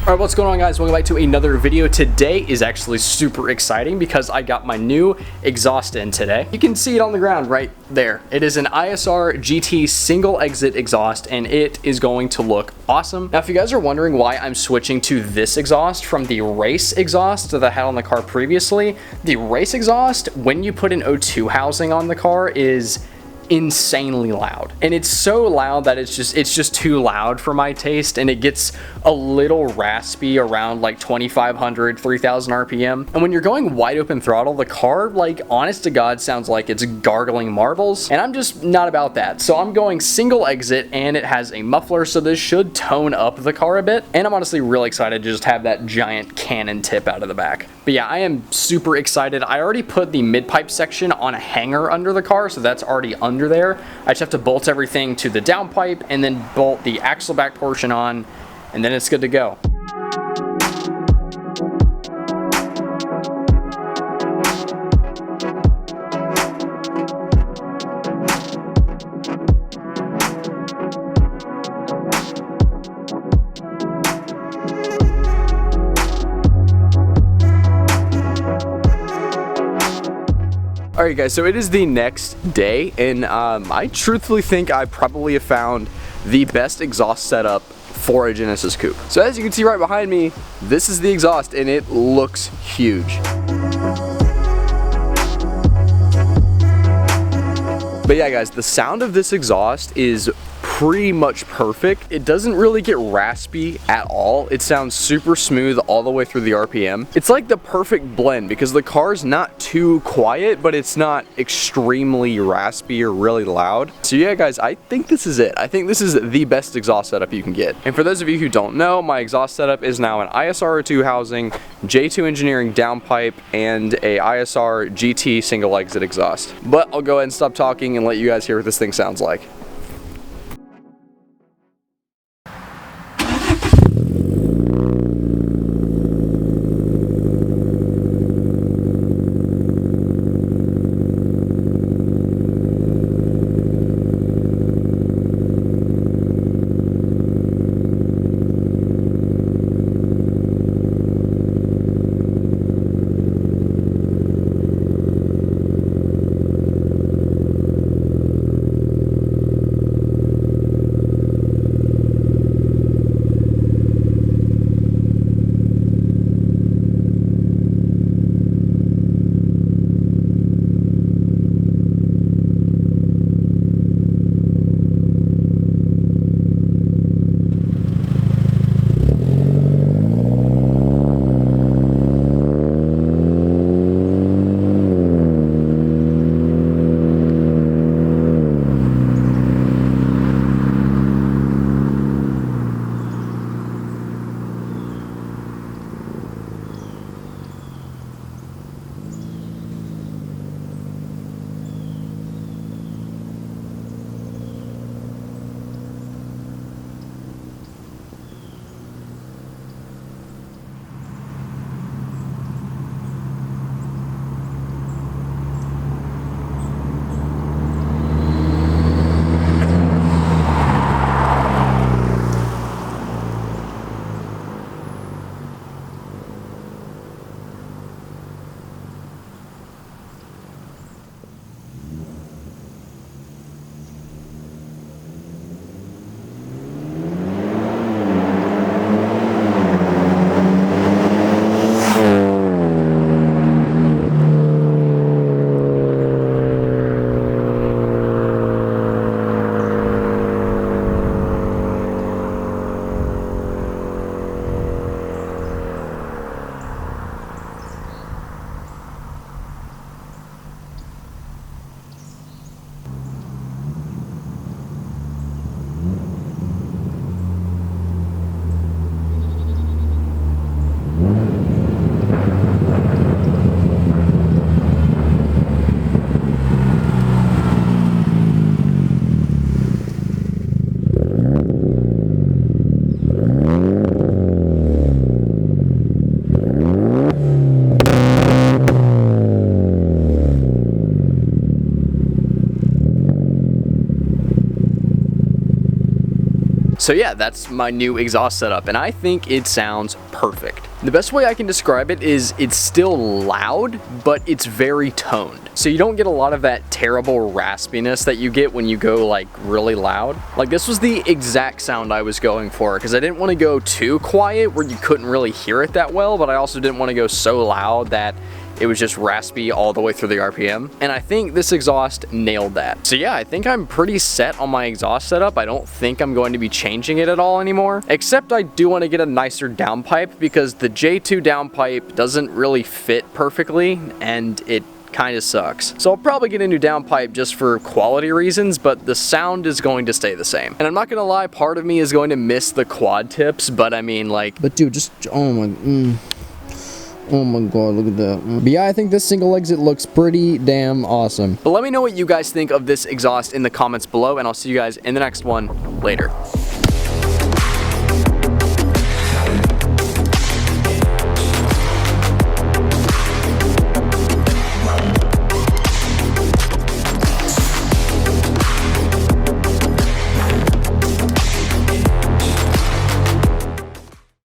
Alright, what's going on, guys? Welcome back to another video. Today is actually super exciting because I got my new exhaust in today. You can see it on the ground right there. It is an ISR GT single exit exhaust and it is going to look awesome. Now, if you guys are wondering why I'm switching to this exhaust from the race exhaust that I had on the car previously, the race exhaust, when you put an O2 housing on the car, is insanely loud, and it's so loud that it's just too loud for my taste, and it gets a little raspy around like 2500 3000 rpm. And when you're going wide open throttle, the car, like, honest to god, sounds like it's gargling marbles, and I'm just not about that. So I'm going single exit, and it has a muffler, so this should tone up the car a bit, and I'm honestly really excited to just have that giant cannon tip out of the back. But yeah, I am super excited. I already put the mid-pipe section on a hanger under the car, so that's already under there. I just have to bolt everything to the downpipe and then bolt the axle back portion on, and then it's good to go. Alright guys, so it is the next day, and I truthfully think I probably have found the best exhaust setup for a Genesis Coupe. So as you can see right behind me, this is the exhaust and it looks huge. But yeah guys, the sound of this exhaust is pretty much perfect. It doesn't really get raspy at all. It sounds super smooth all the way through the RPM. It's like the perfect blend because the car's not too quiet, but it's not extremely raspy or really loud. So yeah guys, I think this is it. I think this is the best exhaust setup you can get. And for those of you who don't know, my exhaust setup is now an ISR O2 housing, J2 Engineering downpipe, and a ISR GT single exit exhaust. But I'll go ahead and stop talking and let you guys hear what this thing sounds like. So yeah, that's my new exhaust setup, and I think it sounds perfect. The best way I can describe it is it's still loud, but it's very toned. So you don't get a lot of that terrible raspiness that you get when you go like really loud. Like this was the exact sound I was going for, because I didn't want to go too quiet where you couldn't really hear it that well, but I also didn't want to go so loud that it was just raspy all the way through the RPM. And I think this exhaust nailed that. So yeah, I think I'm pretty set on my exhaust setup. I don't think I'm going to be changing it at all anymore, except I do want to get a nicer downpipe because the J2 downpipe doesn't really fit perfectly and it kind of sucks. So I'll probably get a new downpipe just for quality reasons, but the sound is going to stay the same. And I'm not gonna lie, part of me is going to miss the quad tips, but I mean like, But dude, just, oh my god, look at that. But yeah, I think this single exit looks pretty damn awesome. But let me know what you guys think of this exhaust in the comments below, and I'll see you guys in the next one later.